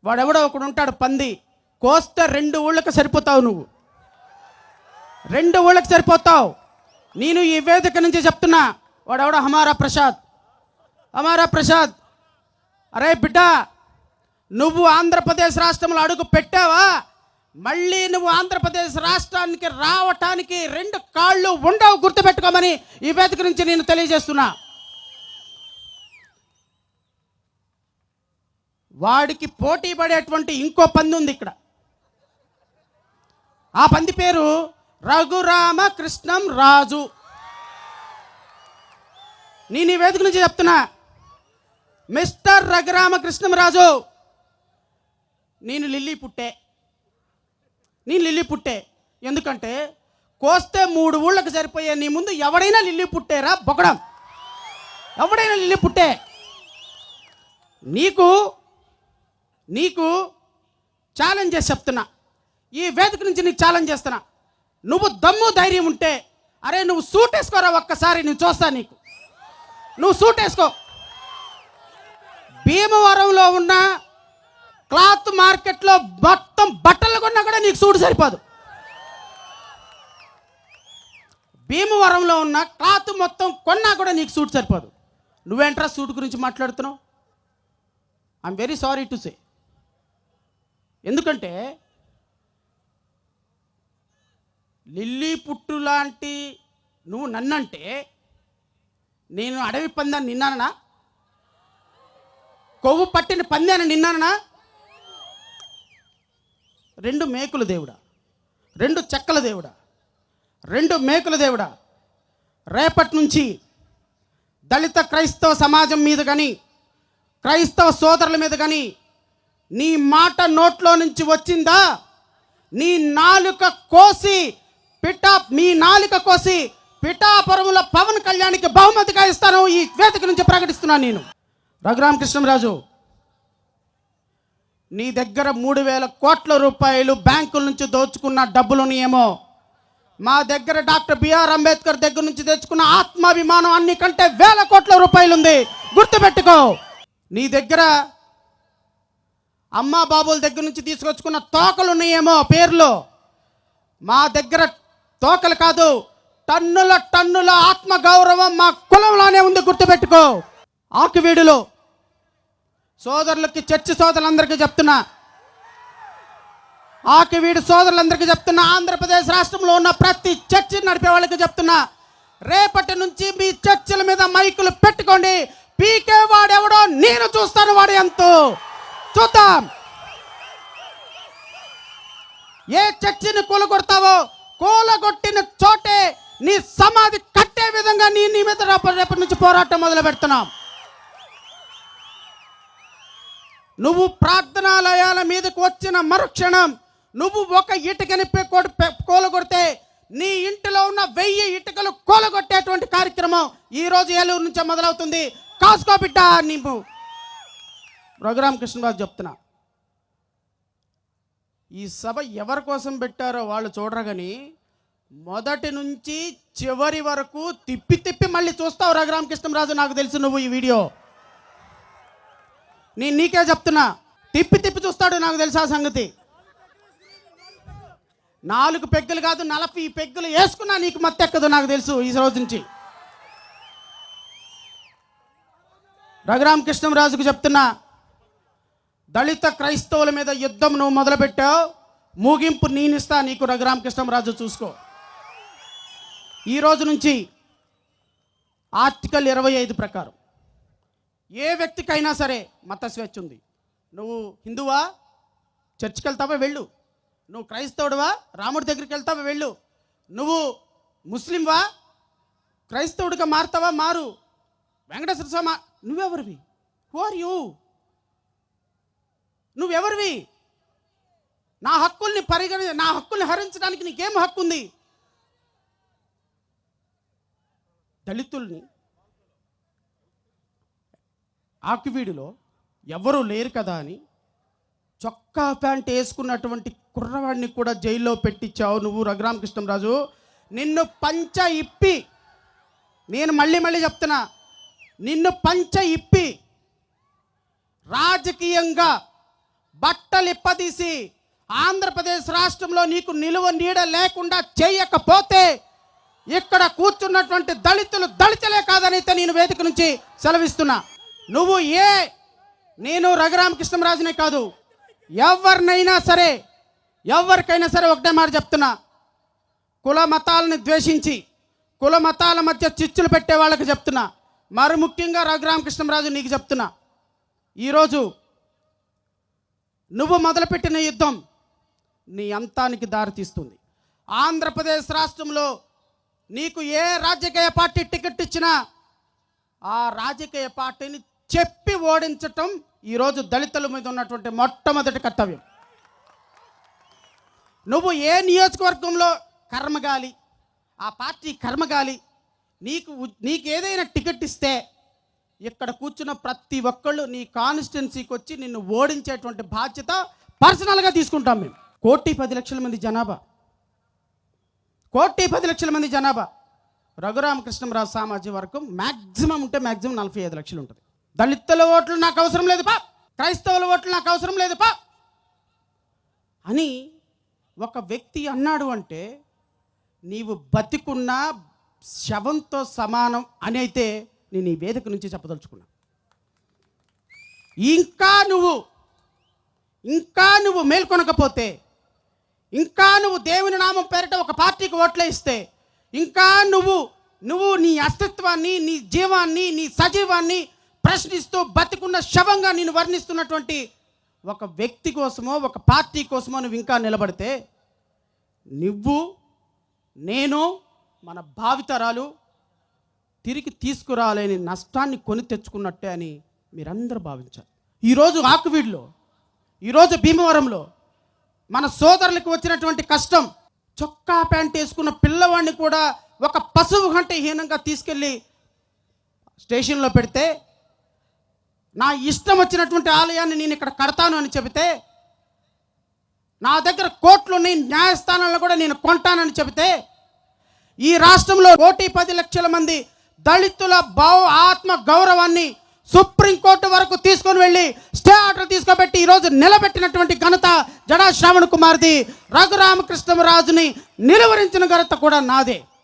వాడెవడో ఒకడు ఉంటాడు పంది, కోస్తే 2 ఊళ్ళకి సరిపోతావు, నువ్వు 2 ఊళ్ళకి సరిపోతావు. నేను ఈ వేదిక నుంచి చెప్తున్నా, వాడెవడో హమారా ప్రసాద్, అరే బిడ్డ, నువ్వు ఆంధ్రప్రదేశ్ రాష్ట్రంలో అడుగు పెట్టావా, మళ్ళీ నువ్వు ఆంధ్రప్రదేశ్ రాష్ట్రానికి రావటానికి 2 కాళ్ళు ఉండవు, గుర్తుపెట్టుకోమని ఈ వేదిక నుంచి నేను తెలియజేస్తున్నా. వాడికి పోటీ పడేటువంటి ఇంకో పంది ఉంది ఇక్కడ. ఆ పంది పేరు రఘురామకృష్ణం రాజు. నేను ఈ వేదిక నుంచి చెప్తున్నా, మిస్టర్ రఘురామకృష్ణం రాజు, నేను లిల్లీ పుట్టే. ఎందుకంటే కోస్తే 3 ఊళ్ళకి సరిపోయే నీ ముందు ఎవడైనా లిల్లీ పుట్టేరా బొగడం, ఎవడైనా లిల్లీ పుట్టే. నీకు ఛాలెంజ్ చేసి చెప్తున్నా, ఈ వేదిక నుంచి నీకు ఛాలెంజ్ చేస్తున్నా. నువ్వు దమ్ము ధైర్యం ఉంటే, అరే నువ్వు సూట్ వేసుకోరా ఒక్కసారి, నేను చూస్తా నీకు. నువ్వు సూట్ వేసుకో. భీమవరంలో ఉన్న క్లాత్ మార్కెట్లో మొత్తం బట్టలు కొన్నా కూడా నీకు సూట్ సరిపోదు. భీమవరంలో ఉన్న క్లాత్ మొత్తం కొన్నా కూడా నీకు సూట్ సరిపోదు. నువ్వేంట్రా సూట్ గురించి మాట్లాడుతున్నావు? I'm very sorry to say. ఎందుకంటే లిల్లీ పుట్టు లాంటి నువ్వు నన్నంటే, నేను అడవి పందాన్ని నిన్నానా? కొవ్వు పట్టిన పందాన్ని నిన్నానా? 2 మేకుల దేవుడా, 2 చెక్కల దేవుడా, 2 మేకుల దేవుడా, రేపటి నుంచి దళిత క్రైస్తవ సమాజం మీద కానీ, క్రైస్తవ సోదరుల మీద కానీ నీ మాట నోట్లో నుంచి వచ్చిందా, నీ నాలుక కోసి పిఠాపురంలో పవన్ కళ్యాణ్కి బహుమతిగా ఇస్తాను, ఈ వేదిక నుంచి ప్రకటిస్తున్నాను. నేను రఘురామకృష్ణరాజు, నీ దగ్గర 3,000 కోట్ల రూపాయలు బ్యాంకుల నుంచి దోచుకున్న డబ్బులునేమో, మా దగ్గర డాక్టర్ బిఆర్ అంబేద్కర్ దగ్గర నుంచి తెచ్చుకున్న ఆత్మాభిమానం అన్నికంటే 1,000 కోట్ల రూపాయలు ఉంది, గుర్తుపెట్టుకో. నీ దగ్గర అమ్మా బాబుల దగ్గర నుంచి తీసుకొచ్చుకున్న తోకలు ఉన్నాయేమో పేర్లు, మా దగ్గర తోకలు కాదు, టన్నుల ఆత్మగౌరవం మా కులంలోనే ఉంది, గుర్తుపెట్టుకో. ఆకువీడులో సోదరులకి, చర్చి సోదరులందరికీ చెప్తున్నా, ఆకువీడు సోదరులందరికీ చెప్తున్నా, ఆంధ్రప్రదేశ్ రాష్ట్రంలో ఉన్న ప్రతి చర్చి నడిపే వాళ్ళకి చెప్తున్నా, రేపటి నుంచి మీ చర్చిల మీద మైకులు పెట్టుకోండి. పీకే వాడెవడో నేను చూస్తాను, వాడు ఎంతో చూద్దాం. ఏ చర్చిని కూలగొడతావో, కూలగొట్టిన చోటే నీ సమాధి కట్టే విధంగా నీ మీద రేపటి నుంచి పోరాటం మొదలు పెడుతున్నాం. నువ్వు ప్రార్థనాలయాల మీదకు వచ్చిన మరుక్షణం నువ్వు ఒక ఇటుకని కూలగొడితే నీ ఇంటిలో ఉన్న 1000 ఇటుకలు కూలగొట్టేటువంటి కార్యక్రమం ఈరోజు ఏలూరు నుంచే మొదలవుతుంది. కాసుకో బిడ్డ. నీవు రఘురామకృష్ణరాజు చెప్తున్నా, ఈ సభ ఎవరి కోసం పెట్టారో వాళ్ళు చూడరు కానీ మొదటి నుంచి చివరి వరకు తిప్పి మళ్ళీ చూస్తావు రఘురామకృష్ణరాజు. నాకు తెలుసు నువ్వు ఈ వీడియో నీకే చెప్తున్నా, తిప్పి చూస్తాడు, నాకు తెలుసు ఆ సంగతి. 4 పెగ్గులు కాదు 40 పెగ్గులు వేసుకున్నా నీకు మత్తెక్కదు, నాకు తెలుసు ఈ రోజు నుంచి. రఘురామకృష్ణరాజుకు చెప్తున్నా, దళిత క్రైస్తవుల మీద యుద్ధం నువ్వు మొదలుపెట్టావు, ముగింపు నేనిస్తా నీకు. రఘురామకృష్ణరాజు చూసుకో. ఈ రోజు నుంచి ఆర్టికల్ 25 ప్రకారం ఏ వ్యక్తికైనా సరే మత స్వేచ్ఛ ఉంది. నువ్వు హిందువా, చర్చికి వెళ్తావా వెళ్ళు. నువ్వు క్రైస్తవుడువా, రాముడి దగ్గరికి వెళ్తావా వెళ్ళు. నువ్వు ముస్లింవా, క్రైస్తవుడిగా మారుతావా మారు. వెంకటేశ్వర స్వామి, నువ్వెవరివి? Who are you? నువ్వెవరివి? నా హక్కుల్ని హరించడానికి నీకేం హక్కు ఉంది? దళితుల్ని ఆకువీడిలో ఎవరూ లేరు కదా అని చొక్కా ప్యాంట్ వేసుకున్నటువంటి కుర్రవాడిని కూడా జైల్లో పెట్టించావు నువ్వు రఘురామకృష్ణరాజు. నిన్ను పంచ ఇప్పి, నేను మళ్ళీ చెప్తున్నా, నిన్ను పంచ ఇప్పి రాజకీయంగా బట్టలు ఇప్పదీసి ఆంధ్రప్రదేశ్ రాష్ట్రంలో నీకు నిలువ నీడ లేకుండా చేయకపోతే ఇక్కడ కూర్చున్నటువంటి దళితులు దళితులే కాదనైతే నేను వేదిక నుంచి సెలవిస్తున్నా. నువ్వు నేను రఘురామకృష్ణంరాజునే కాదు, ఎవరికైనా సరే ఒకటే మాట చెప్తున్నా. కుల మతాలను ద్వేషించి కుల మతాల మధ్య చిచ్చులు పెట్టే వాళ్ళకి చెప్తున్నా, మరి ముఖ్యంగా రఘురామకృష్ణంరాజు నీకు చెప్తున్నా, ఈరోజు నువ్వు మొదలుపెట్టిన యుద్ధం నీ అంతానికి దారితీస్తుంది. ఆంధ్రప్రదేశ్ రాష్ట్రంలో నీకు ఏ రాజకీయ పార్టీ టికెట్ ఇచ్చినా ఆ రాజకీయ పార్టీని చెప్పి ఓడించటం ఈరోజు దళితుల మీద ఉన్నటువంటి మొట్టమొదటి కర్తవ్యం. నువ్వు ఏ నియోజకవర్గంలో కర్మగాలి, ఆ పార్టీ కర్మగాలి, నీకు ఏదైనా టికెట్ ఇస్తే ఇక్కడ కూర్చున్న ప్రతి ఒక్కళ్ళు నీ కాన్స్టిట్యున్సీకి వచ్చి నిన్ను ఓడించేటువంటి బాధ్యత పర్సనల్గా తీసుకుంటాం మేము. 1,10,00,000 మంది జనాభా, 1,10,00,000 మంది జనాభా. రఘురామకృష్ణంరాజు సామాజిక వర్గం మ్యాక్సిమం 45 లక్షలు ఉంటుంది. దళితుల ఓట్లు నాకు అవసరం లేదు పా, క్రైస్తవుల ఓట్లు నాకు అవసరం లేదు పా అని ఒక వ్యక్తి అన్నాడు అంటే నీవు బతికున్న శవంతో సమానం అని అయితే నేను ఈ వేదిక నుంచి చెప్పదలుచుకున్నా. ఇంకా నువ్వు మేల్కొనకపోతే, ఇంకా నువ్వు దేవుని నామం పేరిట ఒక పార్టీకి ఓట్లే ఇస్తే, ఇంకా నువ్వు నీ అస్తిత్వాన్ని, నీ జీవాన్ని, నీ సజీవాన్ని ప్రశ్నిస్తూ బతికున్న శవంగా నేను వర్ణిస్తున్నటువంటి ఒక వ్యక్తి కోసమో ఒక పార్టీ కోసమో నువ్వు ఇంకా నిలబడితే నేను మన భావితరాలు తిరిగి తీసుకురాలేని నష్టాన్ని కొని తెచ్చుకున్నట్టే అని మీరందరూ భావించారు. ఈరోజు ఆకువీడులో, ఈరోజు భీమవరంలో మన సోదరులకు వచ్చినటువంటి కష్టం, చొక్కా ప్యాంట్ వేసుకున్న పిల్లవాడిని కూడా ఒక పశువు కంటే హీనంగా తీసుకెళ్ళి స్టేషన్లో పెడితే, నా ఇష్టం వచ్చినటువంటి ఆలయాన్ని నేను ఇక్కడ కడతాను అని చెబితే, నా దగ్గర కోర్టులున్నాయి, న్యాయస్థానాలను కూడా నేను కొంటానని చెబితే, ఈ రాష్ట్రంలో 1,10,00,000 మంది దళితుల ఆత్మ గౌరవాన్ని సుప్రీంకోర్టు వరకు తీసుకొని వెళ్ళి స్టే ఆర్డర్ తీసుకోబెట్టి ఈరోజు నిలబెట్టినటువంటి ఘనత జడా శ్రావణ్ కుమార్ది. రఘురామకృష్ణంరాజుని నిలువరించిన ఘనత కూడా నాదే.